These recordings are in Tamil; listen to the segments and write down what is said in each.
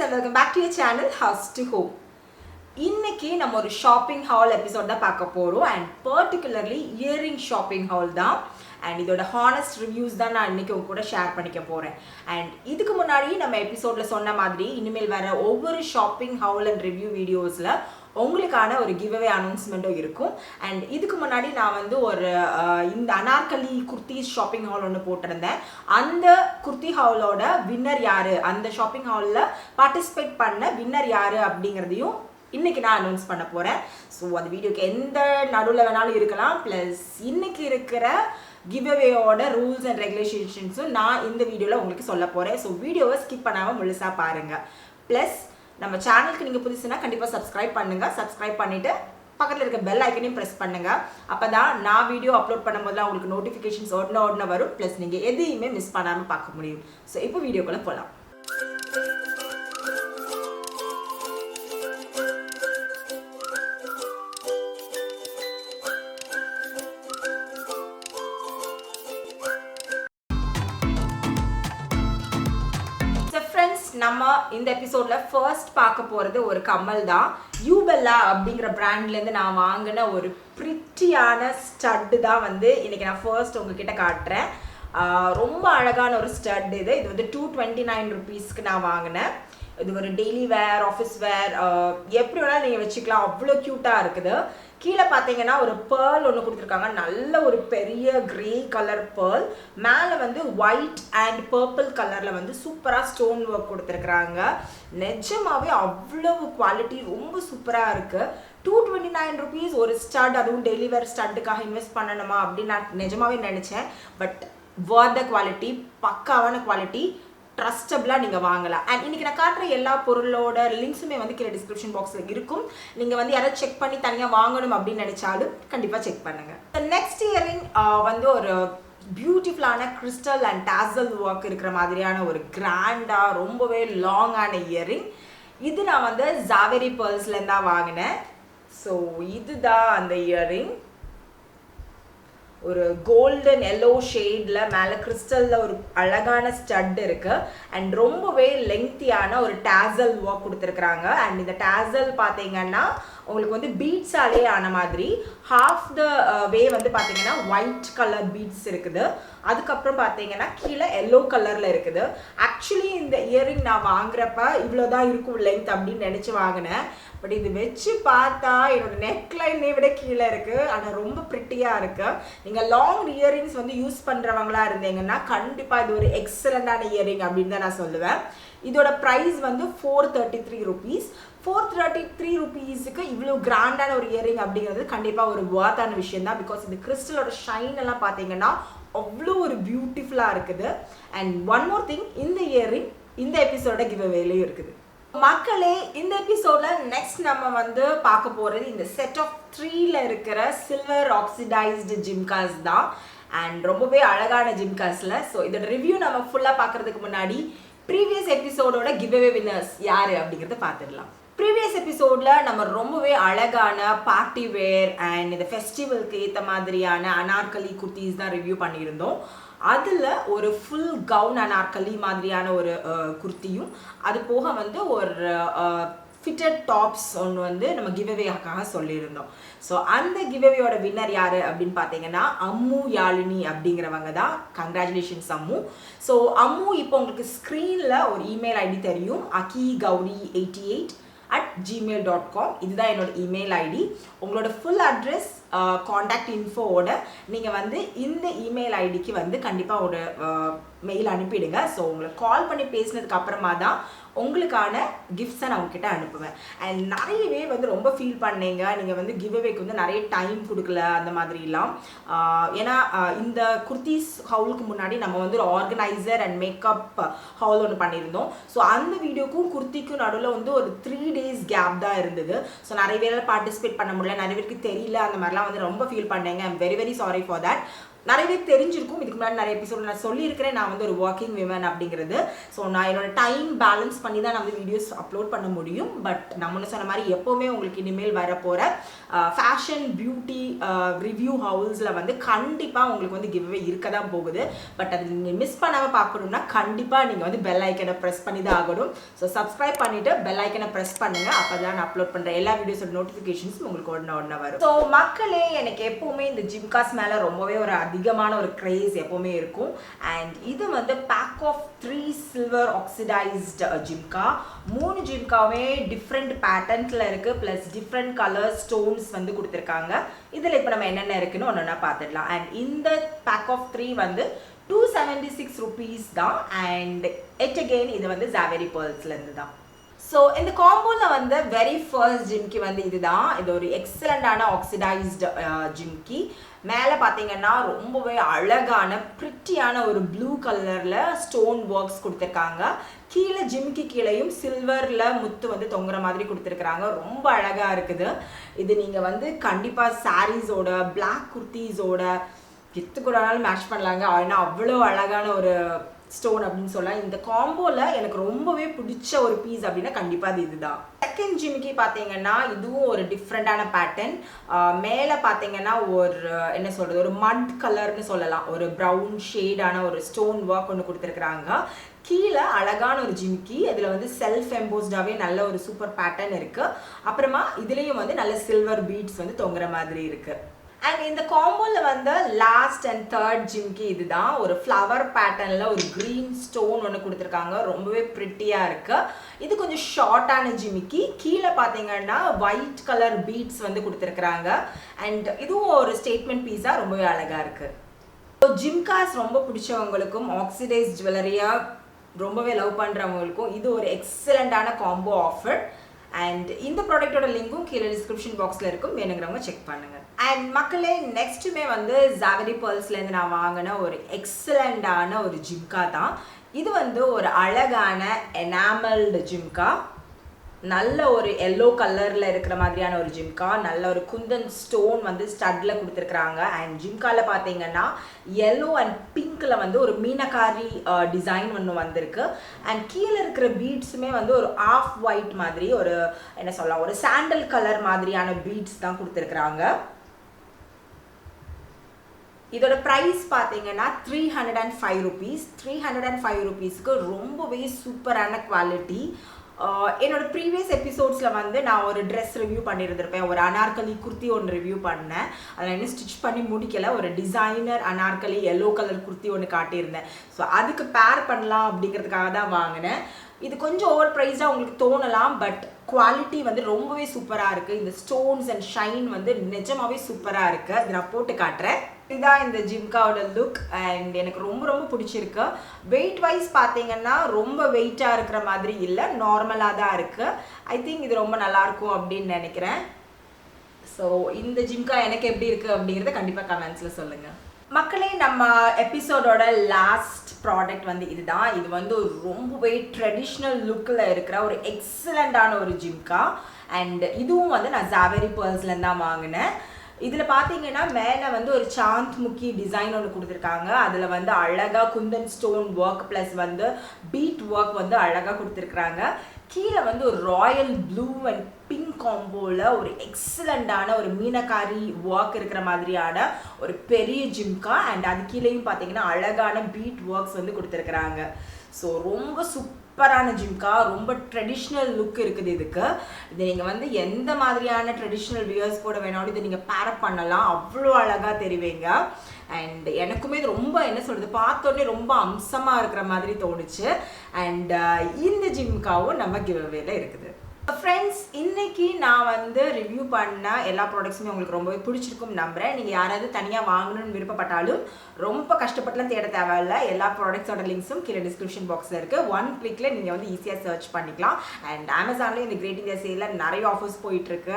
and welcome back to your channel House to Home. இன்னைக்கு நம்ம ஒரு ஷாப்பிங் ஹால் எபிசோட் தான் பார்க்க போறோம் and particularly earring shopping haul தான் and இதோட ஹானஸ்ட் ரிவ்யூஸ் தான் நான் இன்னைக்கு உங்க கூட ஷேர் பண்ணிக்க போறேன். and இதுக்கு முன்னாடி நம்ம எபிசோட்ல சொன்ன மாதிரி இனிமேல் வர ஒவ்வொரு ஷாப்பிங் ஹால் அண்ட் ரிவ்யூ வீடியோஸ்ல உங்களுக்கான ஒரு கிவ்அவே அனௌன்ஸ்மெண்ட்டும் இருக்கும். அண்ட் இதுக்கு முன்னாடி நான் வந்து ஒரு இந்த அனார்கலி குர்த்திஸ் ஷாப்பிங் ஹால் ஒன்று போட்டிருந்தேன். அந்த குர்த்தி ஹாலோட வின்னர் யாரு, அந்த ஷாப்பிங் ஹாலில் பார்ட்டிசிபேட் பண்ண வின்னர் யாரு அப்படிங்கிறதையும் இன்னைக்கு நான் அனௌன்ஸ் பண்ண போகிறேன். ஸோ அந்த வீடியோக்கு எந்த நடுவில் வேணாலும் இருக்கலாம். ப்ளஸ் இன்னைக்கு இருக்கிற கிவ்அவேயோட ரூல்ஸ் அண்ட் ரெகுலேஷன்ஸும் நான் இந்த வீடியோவில் உங்களுக்கு சொல்ல போகிறேன். ஸோ வீடியோவை ஸ்கிப் பண்ணாமல் முழுசாக பாருங்கள். ப்ளஸ் நம்ம சேனலுக்கு நீங்கள் புதுசுனா கண்டிப்பாக சப்ஸ்கிரைப் பண்ணுங்கள். சப்ஸ்கிரைப் பண்ணிவிட்டு பக்கத்தில் இருக்க பெல் ஐக்கனையும் ப்ரெஸ் பண்ணுங்கள். அப்போ தான் நான் வீடியோ அப்லோட் பண்ணும்போதுலாம் உங்களுக்கு நோட்டிஃபிகேஷன்ஸ் உடனே வரும். ப்ளஸ் நீங்கள் எதையுமே மிஸ் பண்ணாமல் பார்க்க முடியும். ஸோ இப்போ வீடியோக்குள்ளே போகலாம். நம்ம இந்த எபிசோட்ல ஃபர்ஸ்ட் பார்க்க போறது ஒரு கம்மல் தான். யூபெல்லா அப்படிங்கிற பிராண்ட்லேருந்து நான் வாங்கின ஒரு பிரிட்டியான ஸ்டட்டு தான் வந்து இன்னைக்கு நான் ஃபர்ஸ்ட் உங்ககிட்ட காட்டுறேன். ரொம்ப அழகான ஒரு ஸ்டட் இது வந்து 229 rupeesக்கு நான் வாங்கினேன். இது ஒரு டெய்லி வேர், ஆஃபீஸ் வேர், எப்படி வேணாலும் நீங்கள் வச்சுக்கலாம். அவ்வளோ க்யூட்டாக இருக்குது. கீழே பார்த்தீங்கன்னா ஒரு பேர்ல் ஒன்று கொடுத்துருக்காங்க. நல்ல ஒரு பெரிய கிரே கலர் பேர்ல். மேலே வந்து ஒயிட் அண்ட் பர்பிள் கலரில் வந்து சூப்பராக ஸ்டோன் ஒர்க் கொடுத்துருக்குறாங்க. நிஜமாவே அவ்வளவு குவாலிட்டி ரொம்ப சூப்பராக இருக்குது. 229 rupees ஒரு ஸ்டட், அதுவும் டெய்லி வேர் ஸ்டட்டுக்காக இன்வெஸ்ட் பண்ணணுமா அப்படின்னு நான் நிஜமாவே நினச்சேன். பட் வர்த் குவாலிட்டி, பக்காவான குவாலிட்டி, ட்ரஸ்டபிளாக நீங்கள் வாங்கலாம். அண்ட் இன்றைக்கி நான் காட்டுற எல்லா பொருளோட லிங்க்ஸுமே வந்து கீழே டிஸ்கிரிப்ஷன் பாக்ஸில் இருக்கும். நீங்கள் வந்து யாராவது செக் பண்ணி தனியாக வாங்கணும் அப்படின்னு நினச்சாலும் கண்டிப்பாக செக் பண்ணுங்கள். நெக்ஸ்ட் இயரிங் வந்து ஒரு பியூட்டிஃபுல்லான கிறிஸ்டல் அண்ட் டாசல் ஒர்க் இருக்கிற மாதிரியான ஒரு கிராண்டாக ரொம்பவே லாங்கான இயரிங். இது நான் வந்து ஜாவேரி பேர்ல்ஸ்லேருந்து தான் வாங்கினேன். ஸோ இதுதான் அந்த இயரிங். ஒரு கோல்டன் எல்லோ ஷேடில் மேலே கிறிஸ்டலில் ஒரு அழகான ஸ்டட் இருக்குது. அண்ட் ரொம்பவே லெங்க்தியான ஒரு டாசல் ஒர்க் கொடுத்துருக்குறாங்க. அண்ட் இந்த டாசல் பார்த்தீங்கன்னா உங்களுக்கு வந்து பீட்ஸாலே ஆன மாதிரி ஹாஃப் த வே வந்து பார்த்தீங்கன்னா ஒயிட் கலர் பீட்ஸ் இருக்குது. அதுக்கப்புறம் பார்த்தீங்கன்னா கீழே எல்லோ கலரில் இருக்குது. ஆக்சுவலி இந்த இயரிங் நான் வாங்குறப்ப இவ்வளோதான் இருக்கும் லென்த் அப்படின்னு நினச்சி வாங்கினேன். பட் இது வச்சு பார்த்தா என்னோட நெக்லைனை விட கீழே இருக்குது. ஆனால் ரொம்ப ப்ரிட்டியாக இருக்குது. நீங்கள் லாங் இயரிங்ஸ் வந்து யூஸ் பண்ணுறவங்களா இருந்தீங்கன்னா கண்டிப்பாக இது ஒரு எக்ஸலண்டான இயரிங் அப்படின்னு தான் நான் சொல்லுவேன். இதோட ப்ரைஸ் வந்து 433 rupees. 433 rupeesக்கு இவ்வளோ கிராண்டான ஒரு இயரிங் அப்படிங்கிறது கண்டிப்பாக ஒரு வர்த்தான விஷயம் தான். பிகாஸ் இந்த கிறிஸ்டலோட ஷைன் எல்லாம் பார்த்தீங்கன்னா அவ்வளோ ஒரு பியூட்டிஃபுல்லாக இருக்குது. அண்ட் ஒன் மோர் திங், இந்த இயரிங் இந்த எபிசோட கிவ்அவேலையும் இருக்குது. மக்களே, இந்த எபிசோட்ல நெக்ஸ்ட் நம்ம வந்து பார்க்க போகிறது இந்த செட் ஆஃப் 3ல இருக்கிற சில்வர் ஆக்சிடைஸ்டு ஜிம்காஸ் தான். அண்ட் ரொம்பவே அழகான ஜிம்காஸில். ஸோ இதோட ரிவ்யூ நம்ம ஃபுல்லாக பார்க்குறதுக்கு முன்னாடி ப்ரீவியஸ் எபிசோடோட கிவ்அவே வின்னர்ஸ் யார் அப்படிங்கிறத பார்த்துடலாம். ப்ரீவியஸ் எபிசோடில் நம்ம ரொம்பவே அழகான பார்ட்டி வேர் அண்ட் இந்த ஃபெஸ்டிவலுக்கு ஏற்ற மாதிரியான அனார்கலி குர்த்திஸ் தான் ரிவ்யூ பண்ணியிருந்தோம். அதில் ஒரு ஃபுல் கவுன் அனார்கலி மாதிரியான ஒரு குர்த்தியும், அது போக வந்து ஒரு ஃபிட்டட் டாப்ஸ் ஒன்று வந்து நம்ம கிவ்அவேக்காக சொல்லியிருந்தோம். ஸோ அந்த கிவ்அவேயோட வின்னர் யார் அப்படின்னு பார்த்தீங்கன்னா அம்மு யாழினி அப்படிங்கிறவங்க தான். கங்க்ராச்சுலேஷன்ஸ் அம்மு. ஸோ அம்மு, இப்போ உங்களுக்கு ஸ்க்ரீனில் ஒரு இமெயில் ஐடி தெரியும், akigauri88@gmail.com. இதுதான் என்னோட இமெயில் ஐடி. உங்களோட ஃபுல் அட்ரஸ், காண்டாக்ட் இன்ஃபோவோட நீங்கள் வந்து இந்த இமெயில் ஐடிக்கு வந்து கண்டிப்பாக ஒரு மெயில் அனுப்பிடுங்க. ஸோ உங்களை கால் பண்ணி பேசினதுக்கு அப்புறமா தான் உங்களுக்கான கிஃப்ட்ஸை நான் உங்ககிட்ட அனுப்புவேன். அண்ட் நிறையவே வந்து ரொம்ப ஃபீல் பண்ணீங்க, நீங்கள் வந்து கிவ்அவேக்கு வந்து நிறைய டைம் கொடுக்கல அந்த மாதிரிலாம். ஏன்னா இந்த குர்த்திஸ் ஹவுலுக்கு முன்னாடி நம்ம வந்து ஒரு ஆர்கனைசர் அண்ட் மேக்கப் ஹவுல் ஒன்று பண்ணியிருந்தோம். ஸோ அந்த வீடியோக்கும் குர்த்திக்கும் நடுவில் வந்து ஒரு 3 days கேப் தான் இருந்தது. ஸோ நிறைய பேரால் பார்ட்டிசிபேட் பண்ண முடியல, நிறைய பேருக்கு தெரியல, அந்த மாதிரிலாம் வந்து ரொம்ப ஃபீல் பண்ணேங்க. I'm very very sorry for that. நிறையவே தெரிஞ்சிருக்கும். இதுக்கு முன்னாடி நிறைய எபிசோட் நான் சொல்லியிருக்கிறேன், நான் வந்து ஒரு ஒர்க்கிங் விமன் அப்படிங்கிறது. ஸோ நான் என்னோட டைம் பேலன்ஸ் பண்ணி தான் நான் வந்து வீடியோஸ் அப்லோட் பண்ண முடியும். பட் நான் முன்ன சொன்ன மாதிரி எப்போவுமே உங்களுக்கு இனிமேல் வரப்போகிற ஃபேஷன் பியூட்டி ரிவ்யூ ஹவுஸில் வந்து கண்டிப்பாக உங்களுக்கு வந்து கிவ்அவே இருக்க தான் போகுது. பட் அது நீங்கள் மிஸ் பண்ணாமல் பார்க்கணுன்னா கண்டிப்பாக நீங்கள் வந்து பெல் ஐக்கனை ப்ரெஸ் பண்ணி தான் ஆகணும். ஸோ சப்ஸ்கிரைப் பண்ணிவிட்டு பெல் ஐக்கனை ப்ரெஸ் பண்ணுங்கள். அப்போ தான் நான் அப்லோட் பண்ணுற எல்லா வீடியோஸோட நோட்டிஃபிகேஷன்ஸ் உங்களுக்கு ஒன்று வரும். ஸோ மக்களே, எனக்கு எப்போவுமே இந்த ஜிம்காஸ் மேலே ரொம்பவே ஒரு அதிகமான ஒரு கிரேஸ் எப்போவுமே இருக்கும். அண்ட் இது வந்து பேக் ஆஃப் 3 சில்வர் ஆக்சிடைஸ்ட் ஜிம்கா. 3 ஜிம்காவே டிஃப்ரெண்ட் பேட்டர்ன்ஸில் இருக்குது. ப்ளஸ் டிஃப்ரெண்ட் கலர் ஸ்டோன்ஸ் வந்து கொடுத்துருக்காங்க. இதில் இப்போ நம்ம என்னென்ன இருக்குன்னு ஒன்று பார்த்துடலாம். அண்ட் இந்த பேக் ஆஃப் 3 வந்து 276 rupees தான். அண்ட் எட் அகெயின் இது வந்து ஜாவேரி பேர்ல்ஸ்லேருந்து தான். ஸோ இந்த காம்போவில் வந்து வெரி ஃபர்ஸ்ட் ஜிம்கி வந்து இதுதான். இது ஒரு எக்ஸலண்டான ஆக்சிடைஸ்டு ஜிம்கி. மேலே பார்த்தீங்கன்னா ரொம்பவே அழகான பிரிட்டியான ஒரு ப்ளூ கலரில் ஸ்டோன் ஒர்க்ஸ் கொடுத்துருக்காங்க. கீழே ஜிம்கி கீழேயும் சில்வரில் முத்து வந்து தொங்குற மாதிரி கொடுத்துருக்குறாங்க. ரொம்ப அழகாக இருக்குது. இது நீங்கள் வந்து கண்டிப்பாக சாரீஸோட பிளாக் குர்த்திஸோட எத்து கூடனாலும் மேட்ச் பண்ணலாங்க. ஆனால் அவ்வளோ அழகான ஒரு ஸ்டோன் அப்படின்னு சொல்லலாம். இந்த காம்போவில் எனக்கு ரொம்பவே பிடிச்ச ஒரு பீஸ் அப்படின்னா கண்டிப்பாக அது இதுதான். செகண்ட் ஜிமிக்கி பார்த்தீங்கன்னா இதுவும் ஒரு டிஃப்ரெண்டான பேட்டர்ன். மேலே பார்த்தீங்கன்னா ஒரு என்ன சொல்கிறது, ஒரு மட் கலர்னு சொல்லலாம், ஒரு ப்ரௌன் ஷேடான ஒரு ஸ்டோன் ஒர்க் ஒன்று கொடுத்துருக்குறாங்க. கீழே அழகான ஒரு ஜிமிக்கி. இதில் வந்து செல்ஃப் எம்போஸ்டாகவே நல்ல ஒரு சூப்பர் பேட்டர்ன் இருக்குது. அப்புறமா இதுலேயும் வந்து நல்ல சில்வர் பீட்ஸ் வந்து தொங்குற மாதிரி இருக்குது. அண்ட் இந்த காம்போவில் வந்து லாஸ்ட் அண்ட் தேர்ட் ஜிம்கி இதுதான். ஒரு ஃப்ளவர் பேட்டர்னில் ஒரு க்ரீன் ஸ்டோன் ஒன்று கொடுத்துருக்காங்க. ரொம்பவே ப்ரிட்டியாக இருக்குது. இது கொஞ்சம் ஷார்ட்டான ஜிமிக்கி. கீழே பார்த்தீங்கன்னா ஒயிட் கலர் பீட்ஸ் வந்து கொடுத்துருக்குறாங்க. அண்ட் இதுவும் ஒரு ஸ்டேட்மெண்ட் பீஸாக ரொம்பவே அழகாக இருக்குது. ஸோ ஜிம்காஸ் ரொம்ப பிடிச்சவங்களுக்கும் ஆக்சிடைஸ் ஜுவல்லரியாக ரொம்பவே லவ் பண்ணுறவங்களுக்கும் இது ஒரு எக்ஸலண்டான காம்போ ஆஃபர். அண்ட் இந்த ப்ராடக்டோட லிங்க்கும் கீழே டிஸ்கிரிப்ஷன் பாக்ஸில் இருக்கும், வேணுங்கிறவங்க செக் பண்ணுங்கள். அண்ட் மக்களே, நெக்ஸ்ட்டுமே வந்து ஜாவேரி பேர்ல்ஸ்லேருந்து நான் வாங்கின ஒரு எக்ஸலண்டான ஒரு ஜிம்கா தான். இது வந்து ஒரு அழகான எனாமல்டு ஜிம்கா. நல்ல ஒரு எல்லோ கலரில் இருக்கிற மாதிரியான ஒரு ஜிம்கா. நல்ல ஒரு குந்தன் ஸ்டோன் வந்து ஸ்டட்டில் கொடுத்துருக்குறாங்க. அண்ட் ஜிம்காவில் பார்த்தீங்கன்னா எல்லோ அண்ட் பிங்க்கில் வந்து ஒரு மீனக்காரி டிசைன் ஒன்று வந்திருக்கு. அண்ட் கீழே இருக்கிற பீட்ஸுமே வந்து ஒரு ஆஃப் ஒயிட் மாதிரி ஒரு என்ன சொல்லலாம், ஒரு சாண்டல் கலர் மாதிரியான பீட்ஸ் தான் கொடுத்துருக்குறாங்க. இதோட ப்ரைஸ் பார்த்தீங்கன்னா 305 rupees. 305 rupeesக்கு ரொம்பவே சூப்பரான குவாலிட்டி. என்னோட ப்ரீவியஸ் எபிசோட்ஸில் வந்து நான் ஒரு ட்ரெஸ் ரிவ்யூ பண்ணியிருந்திருப்பேன். ஒரு அனார்கலி குர்த்தி ஒன்று ரிவ்யூ பண்ணேன். அதில் இன்னும் ஸ்டிச் பண்ணி முடிக்கலை. ஒரு designer Anarkali yellow colour kurti ஒன்று காட்டியிருந்தேன். ஸோ அதுக்கு பேர் பண்ணலாம் அப்படிங்கிறதுக்காக தான் வாங்கினேன். இது கொஞ்சம் ஓவர் ப்ரைஸாக உங்களுக்கு தோணலாம், பட் குவாலிட்டி வந்து ரொம்பவே சூப்பராக இருக்குது. இந்த ஸ்டோன்ஸ் அண்ட் ஷைன் வந்து நிஜமாகவே சூப்பராக இருக்குது. இது நான் போட்டு காட்டுறேன். இதுதான் இந்த ஜிம்காவோட லுக். அண்ட் எனக்கு ரொம்ப ரொம்ப பிடிச்சிருக்கு. வெயிட் வைஸ் பார்த்தீங்கன்னா ரொம்ப வெயிட்டாக இருக்கிற மாதிரி இல்லை, நார்மலாக தான் இருக்குது. ஐ திங்க் இது ரொம்ப நல்லாயிருக்கும் அப்படின்னு நினைக்கிறேன். ஸோ இந்த ஜிம்கா எனக்கு எப்படி இருக்குது அப்படிங்கிறத கண்டிப்பாக கமெண்ட்ஸில் சொல்லுங்கள். மக்களே, நம்ம எபிசோடோட லாஸ்ட் ப்ராடக்ட் வந்து இதுதான். இது வந்து ஒரு ரொம்பவே ட்ரெடிஷ்னல் லுக்கில் இருக்கிற ஒரு எக்ஸலண்டான ஒரு ஜிம்கா. அண்ட் இதுவும் வந்து நான் ஜாவேரி பேர்ல்ஸ்லேருந்து தான் வாங்கினேன். இதில் பார்த்தீங்கன்னா மேலே வந்து ஒரு சாந்த் முக்கி டிசைன் ஒன்று கொடுத்துருக்காங்க. அதில் வந்து அழகாக குந்தன் ஸ்டோன் ஒர்க் ப்ளஸ் வந்து பீட் ஒர்க் வந்து அழகாக கொடுத்துருக்குறாங்க. கீழே வந்து ஒரு ராயல் ப்ளூ அண்ட் பிங்க் காம்போவில் ஒரு எக்ஸலண்டான ஒரு மீனக்காரி ஒர்க் இருக்கிற மாதிரியான ஒரு பெரிய ஜிம்கா. அண்ட் அது கீழேயும் பார்த்தீங்கன்னா அழகான பீட் ஒர்க்ஸ் வந்து கொடுத்துருக்குறாங்க. ஸோ ரொம்ப சூப்பரான ஜிம்கா. ரொம்ப ட்ரெடிஷ்னல் லுக் இருக்குது இதுக்கு. இதை நீங்கள் வந்து எந்த மாதிரியான ட்ரெடிஷ்னல் வியர்ஸ் கூட வேணாலும் இதை நீங்கள் பேரப் பண்ணலாம். அவ்வளோ அழகாக தெரிவிங்க. அண்ட் எனக்குமே இது ரொம்ப என்ன சொல்கிறது, பார்த்தோன்னே ரொம்ப அம்சமாக இருக்கிற மாதிரி தோணுச்சு. அண்ட் இந்த ஜிம்காவும் நம்ம கிவ்அவேல இருக்குது. ஃப்ரெண்ட்ஸ், இன்னைக்கு நான் வந்து ரிவ்யூ பண்ண எல்லா ப்ராடக்ட்ஸுமே உங்களுக்கு ரொம்பவே பிடிச்சிருக்கும் நம்புகிறேன். நீங்கள் யாராவது தனியாக வாங்கணும்னு விருப்பப்பட்டாலும் ரொம்ப கஷ்டப்பட்டுலாம் தேட தேவையில்ல. எல்லா ப்ராடக்ட்ஸோட லிங்க்ஸும் கீழே டிஸ்கிரிப்ஷன் பாக்ஸில் இருக்குது. ஒன் கிளிக்கில் நீங்கள் வந்து ஈஸியாக சர்ச் பண்ணிக்கலாம். அண்ட் அமேசான்லேயும் இந்த கிரேட் இந்தியா சேலில் நிறைய ஆஃபர்ஸ் போயிட்டுருக்கு.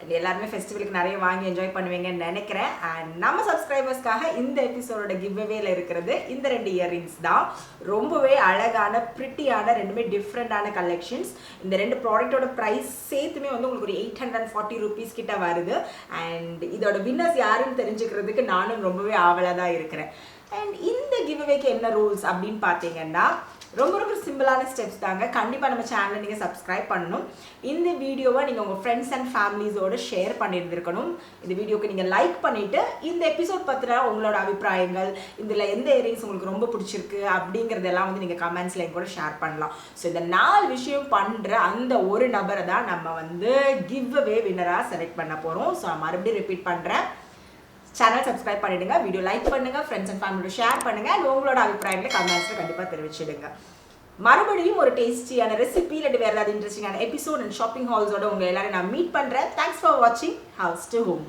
அண்ட் எல்லாருமே ஃபெஸ்டிவலுக்கு நிறைய வாங்கி என்ஜாய் பண்ணுவீங்கன்னு நினைக்கிறேன். அண்ட் நம்ம சப்ஸ்கிரைபர்ஸ்க்காக இந்த எபிசோடோட கிவ்அவேல இருக்கிறது இந்த 2 இயர்ரிங்ஸ் தான். ரொம்பவே அழகான ப்ரிட்டியான ரெண்டுமே டிஃப்ரெண்டான கலெக்ஷன்ஸ். இந்த 2 ப்ராடக்டோட ப்ரைஸ் சேர்த்துமே வந்து உங்களுக்கு ஒரு 840 rupees கிட்ட வருது. அண்ட் இதோட வின்னர்ஸ் யாருன்னு தெரிஞ்சுக்கிறதுக்கு நானும் ரொம்பவே ஆவலாக தான் இருக்கிறேன். அண்ட் இந்த கிவ்அவேக்கு என்ன ரூல்ஸ் அப்படின்னு பார்த்தீங்கன்னா ரொம்ப ரொம்ப சிம்பிளான ஸ்டெப்ஸ் தாங்க. கண்டிப்பாக நம்ம சேனலை நீங்கள் சப்ஸ்கிரைப் பண்ணணும். இந்த வீடியோவை நீங்கள் உங்கள் ஃப்ரெண்ட்ஸ் அண்ட் ஃபேமிலிஸோடு ஷேர் பண்ணியிருந்திருக்கணும். இந்த வீடியோக்கு நீங்கள் லைக் பண்ணிவிட்டு இந்த எபிசோட் பற்றின உங்களோட அபிப்பிராயங்கள், இதில் எந்த ஏரியாஸ் உங்களுக்கு ரொம்ப பிடிச்சிருக்கு அப்படிங்கிறதெல்லாம் வந்து நீங்கள் கமெண்ட்ஸில் என் கூட ஷேர் பண்ணலாம். ஸோ இந்த 4 விஷயம் பண்ணுற அந்த ஒரு நபரை தான் நம்ம வந்து கிவ்அவே வின்னராக செலக்ட் பண்ண போகிறோம். ஸோ நான் மறுபடியும் ரிப்பீட் பண்ணுறேன். சேனல் சப்ஸ்கிரைப் பண்ணிடுங்க, வீடியோ லைக் பண்ணுங்க, ஃப்ரெண்ட்ஸ் அண்ட் ஃபேமிலியோட ஷேர் பண்ணுங்க, அண்ட் உங்களோட அபிப்பிராயங்களை கமெண்ட்ஸில் கண்டிப்பாக தெரிவிச்சிடுங்க. மறுபடியும் ஒரு டேஸ்டியான ரெசிபி இல்லாட்டி வேறு ஏதாவது இன்ட்ரெஸ்டிங்கான எபிசோட் அண்ட் ஷாப்பிங் ஹால்ஸோட உங்களை எல்லாரும் நான் மீட் பண்ணுறேன். தேங்க்ஸ் ஃபார் வாட்சிங் ஹவுஸ் டு ஹோம்.